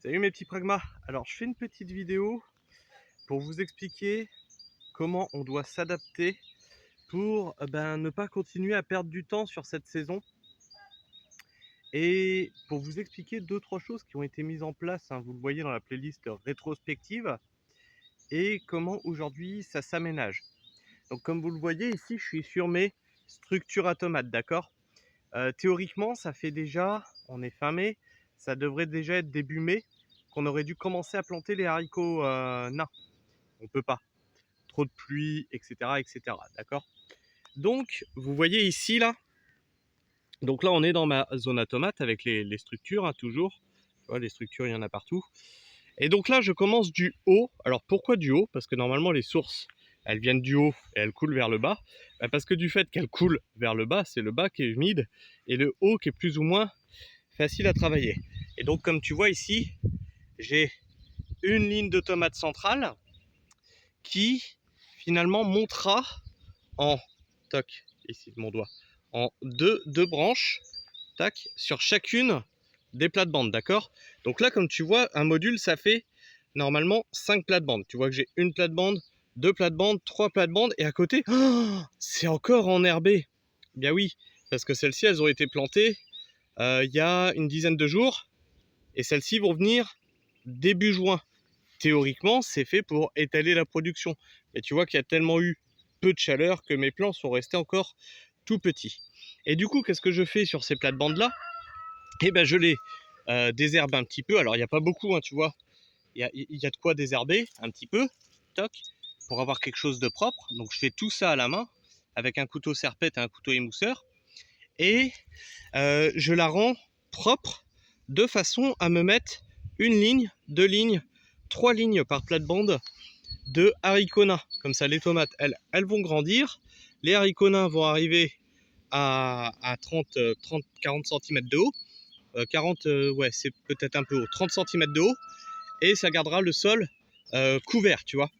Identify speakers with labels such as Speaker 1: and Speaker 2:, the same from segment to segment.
Speaker 1: Salut mes petits pragmas. Alors je fais une petite vidéo pour vous expliquer comment on doit s'adapter pour ne pas continuer à perdre du temps sur cette saison, et pour vous expliquer deux trois choses qui ont été mises en place, hein, vous le voyez dans la playlist rétrospective, et comment aujourd'hui ça s'aménage. Donc comme vous le voyez ici, je suis sur mes structures à tomates, d'accord. Théoriquement ça fait déjà, on est fin mai, ça devrait déjà être début mai qu'on aurait dû commencer à planter les haricots nains. On peut pas, trop de pluie, etc., etc., d'accord. Donc vous voyez ici là, donc là on est dans ma zone à tomates avec les structures, hein, toujours, tu vois, les structures il y en a partout. Et donc là je commence du haut. Alors pourquoi du haut? Parce que normalement les sources elles viennent du haut et elles coulent vers le bas. Parce que du fait qu'elles coulent vers le bas, c'est le bas qui est humide et le haut qui est plus ou moins facile à travailler. Et donc comme tu vois ici, j'ai une ligne de tomates centrale qui finalement montera en toc, ici de mon doigt, en deux branches, tac, sur chacune des plates-bandes, d'accord. Donc là, comme tu vois, un module, ça fait normalement 5 plates-bandes. Tu vois que j'ai une plate-bande, deux plates-bandes, trois plates-bandes, et à côté, oh, c'est encore enherbé. Bien oui, parce que celles-ci, elles ont été plantées il y a une dizaine de jours, et celles-ci vont venir début juin. Théoriquement, c'est fait pour étaler la production. Et tu vois qu'il y a tellement eu peu de chaleur que mes plants sont restés encore tout petits. Et du coup, qu'est-ce que je fais sur ces plates-bandes-là? Eh ben, je les désherbe un petit peu. Alors, il n'y a pas beaucoup, hein, tu vois. Il y a de quoi désherber un petit peu, toc, pour avoir quelque chose de propre. Donc, je fais tout ça à la main avec un couteau serpette et un couteau émousseur. Et je la rends propre de façon à me mettre une ligne, deux lignes, trois lignes par plate-bande de haricots nains. Comme ça, les tomates, elles vont grandir. Les haricots nains vont arriver à 30-40 cm de haut. 40, ouais, c'est peut-être un peu haut. 30 cm de haut. Et ça gardera le sol couvert, tu vois.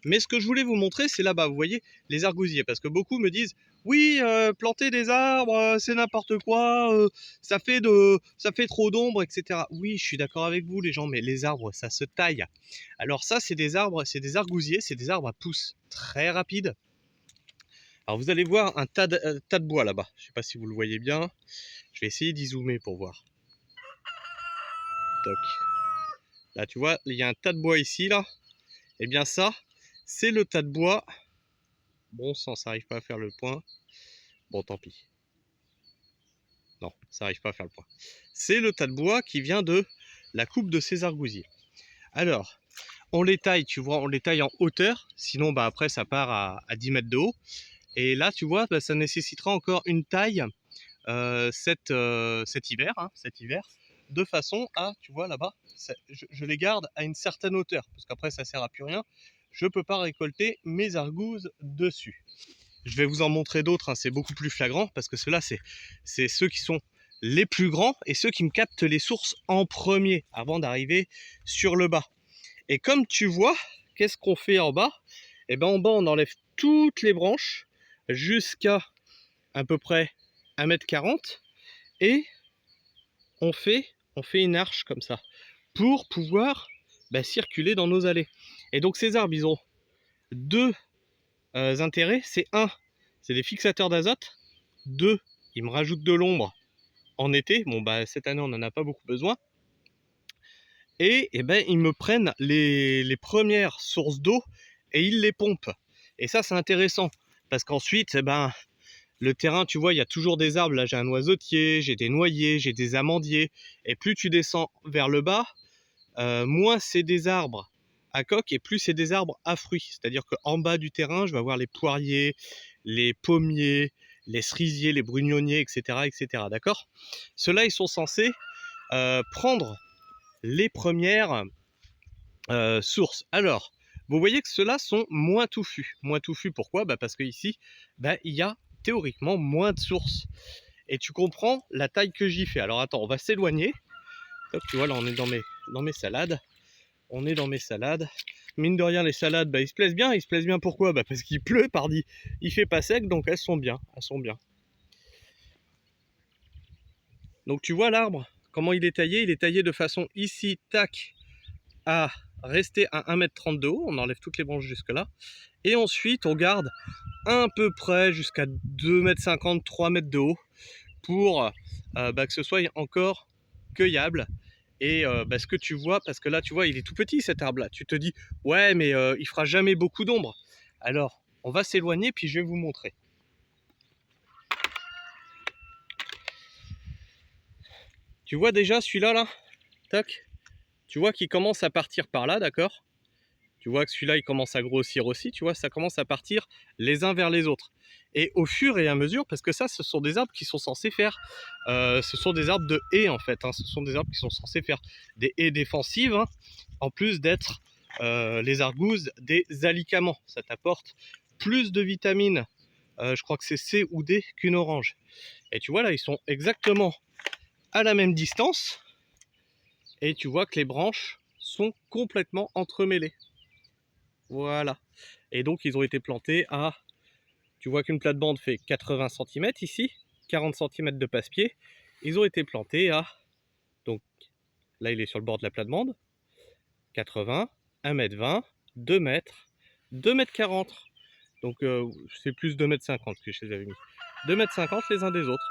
Speaker 1: Mais ce que je voulais vous montrer, c'est là-bas, vous voyez, les argousiers. Parce que beaucoup me disent, oui, planter des arbres, c'est n'importe quoi, ça fait trop d'ombre, etc. Oui, je suis d'accord avec vous, les gens, mais les arbres, ça se taille. Alors ça, c'est des arbres, c'est des argousiers, c'est des arbres à pousses très rapides. Alors vous allez voir un tas de bois là-bas. Je ne sais pas si vous le voyez bien. Je vais essayer d'y zoomer pour voir. Toc. Là, tu vois, il y a un tas de bois ici, là. Et bien ça, c'est le tas de bois. Bon sang, ça n'arrive pas à faire le point. Bon, tant pis. Non, ça n'arrive pas à faire le point. C'est le tas de bois qui vient de la coupe de ces argousiers. Alors, on les taille, tu vois, on les taille en hauteur. Sinon, après, ça part à 10 mètres de haut. Et là, tu vois, ça nécessitera encore une taille cet hiver, de façon à, tu vois, là-bas, je les garde à une certaine hauteur. Parce qu'après, ça ne sert à plus rien. Je ne peux pas récolter mes argouzes dessus. Je vais vous en montrer d'autres, hein, c'est beaucoup plus flagrant, parce que ceux-là, c'est ceux qui sont les plus grands et ceux qui me captent les sources en premier, avant d'arriver sur le bas. Et comme tu vois, qu'est-ce qu'on fait en bas? Eh bien en bas, on enlève toutes les branches jusqu'à à peu près 1,40 m et on fait une arche comme ça pour pouvoir circuler dans nos allées. Et donc ces arbres, ils ont deux intérêts. C'est un, c'est des fixateurs d'azote. Deux, ils me rajoutent de l'ombre en été. Bon, cette année, on n'en a pas beaucoup besoin. Et ils me prennent les premières sources d'eau et ils les pompent. Et ça, c'est intéressant parce qu'ensuite, le terrain, tu vois, il y a toujours des arbres. Là, j'ai un oiseautier, j'ai des noyers, j'ai des amandiers. Et plus tu descends vers le bas, moins c'est des arbres à coque et plus c'est des arbres à fruits. C'est-à-dire qu'en bas du terrain, je vais avoir les poiriers, les pommiers, les cerisiers, les brugnonniers, etc. etc. D'accord? Ceux-là, ils sont censés prendre les premières sources. Alors, vous voyez que ceux-là sont moins touffus. Moins touffus, pourquoi? Parce qu'ici, il y a théoriquement moins de sources. Et tu comprends la taille que j'y fais. Alors attends, on va s'éloigner. Tu vois, là, on est dans mes salades. On est dans mes salades. Mine de rien, les salades, ils se plaisent bien. Ils se plaisent bien pourquoi? Parce qu'il pleut, pardi. Il fait pas sec, donc elles sont bien. Elles sont bien. Donc tu vois l'arbre, comment il est taillé? Il est taillé de façon ici, tac, à rester à 1,30 m de haut, on enlève toutes les branches jusque là, et ensuite on garde à peu près jusqu'à 2,50 m, 3 m de haut pour que ce soit encore cueillable. Et ce que tu vois, parce que là tu vois il est tout petit cet arbre là, tu te dis ouais mais il fera jamais beaucoup d'ombre. Alors on va s'éloigner puis je vais vous montrer. Tu vois déjà celui-là là, tac, tu vois qu'il commence à partir par là, d'accord? Tu vois que celui-là il commence à grossir aussi, tu vois, ça commence à partir les uns vers les autres. Et au fur et à mesure, parce que ça ce sont des arbres qui sont censés faire, ce sont des arbres de haies en fait, hein, ce sont des arbres qui sont censés faire des haies défensives, hein, en plus d'être les argousses des alicaments. Ça t'apporte plus de vitamines, je crois que c'est C ou D qu'une orange. Et tu vois là, ils sont exactement à la même distance, et tu vois que les branches sont complètement entremêlées. Voilà. Et donc ils ont été plantés à, tu vois qu'une plate-bande fait 80 cm ici, 40 cm de passe-pied. Ils ont été plantés à, donc là il est sur le bord de la plate-bande, 80, 1,20 m, 2 m, 2,40 m. Donc c'est plus 2,50 m que je les avais mis. 2,50 m les uns des autres.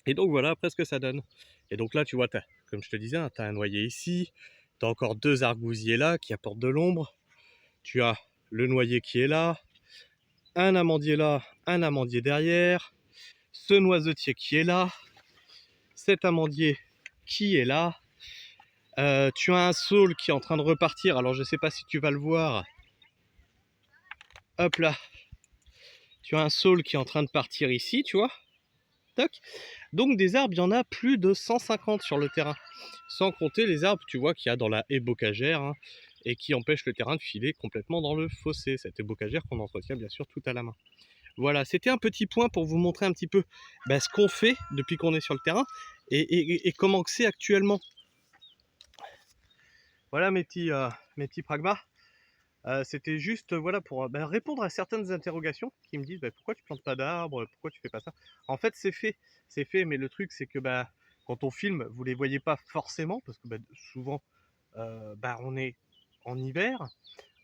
Speaker 1: Et donc voilà après ce que ça donne. Et donc là tu vois, comme je te disais, tu as un noyer ici, tu as encore 2 argousiers là qui apportent de l'ombre. Tu as le noyer qui est là, un amandier là, un amandier derrière, ce noisetier qui est là, cet amandier qui est là. Tu as un saule qui est en train de repartir, alors je ne sais pas si tu vas le voir. Hop là. Tu as un saule qui est en train de partir ici, tu vois. Tac. Donc des arbres, il y en a plus de 150 sur le terrain. Sans compter les arbres, tu vois, qu'il y a dans la haie bocagère, hein, et qui empêchent le terrain de filer complètement dans le fossé. Cette haie bocagère qu'on entretient bien sûr tout à la main. Voilà, c'était un petit point pour vous montrer un petit peu ce qu'on fait depuis qu'on est sur le terrain et comment que c'est actuellement. Voilà mes petits pragmas. C'était juste voilà, pour répondre à certaines interrogations qui me disent pourquoi tu plantes pas d'arbres, pourquoi tu fais pas ça. En fait c'est fait, mais le truc c'est que quand on filme, vous les voyez pas forcément, parce que souvent on est en hiver.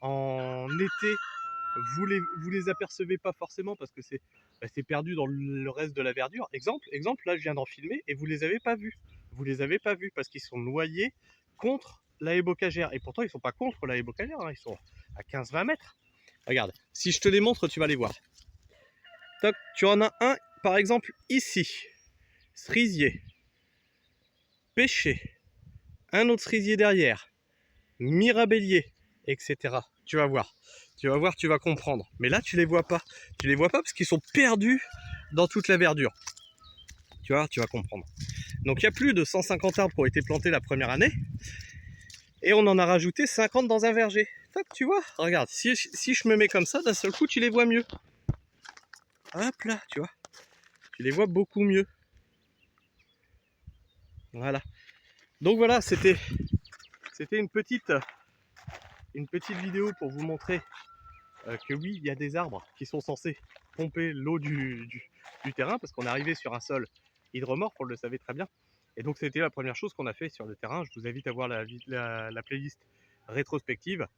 Speaker 1: En été, vous les apercevez pas forcément parce que c'est perdu dans le reste de la verdure. Exemple, là je viens d'en filmer et vous les avez pas vus. Vous les avez pas vus parce qu'ils sont noyés contre la haie bocagère. Et pourtant ils sont pas contre la haie bocagère, hein, ils sont à 15-20 mètres. Regarde, si je te les montre, tu vas les voir. Toc, tu en as un, par exemple, ici. Cerisier. Pêcher. Un autre cerisier derrière. Mirabellier, etc. Tu vas voir, tu vas comprendre. Mais là, tu les vois pas. Tu les vois pas parce qu'ils sont perdus dans toute la verdure. Tu vois, tu vas comprendre. Donc il y a plus de 150 arbres qui ont été plantés la première année. Et on en a rajouté 50 dans un verger. Toc, tu vois, regarde, si je me mets comme ça, d'un seul coup, tu les vois mieux. Hop là, tu vois. Tu les vois beaucoup mieux. Voilà. Donc voilà, c'était une petite vidéo pour vous montrer que oui, il y a des arbres qui sont censés pomper l'eau du terrain, parce qu'on est arrivé sur un sol hydromorphe, on le savait très bien. Et donc c'était la première chose qu'on a fait sur le terrain. Je vous invite à voir la playlist rétrospective.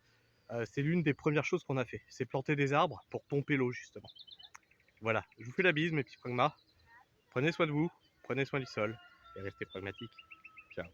Speaker 1: C'est l'une des premières choses qu'on a fait, c'est planter des arbres pour pomper l'eau justement. Voilà, je vous fais la bise mes petits pragmas. Prenez soin de vous, prenez soin du sol et restez pragmatiques. Ciao.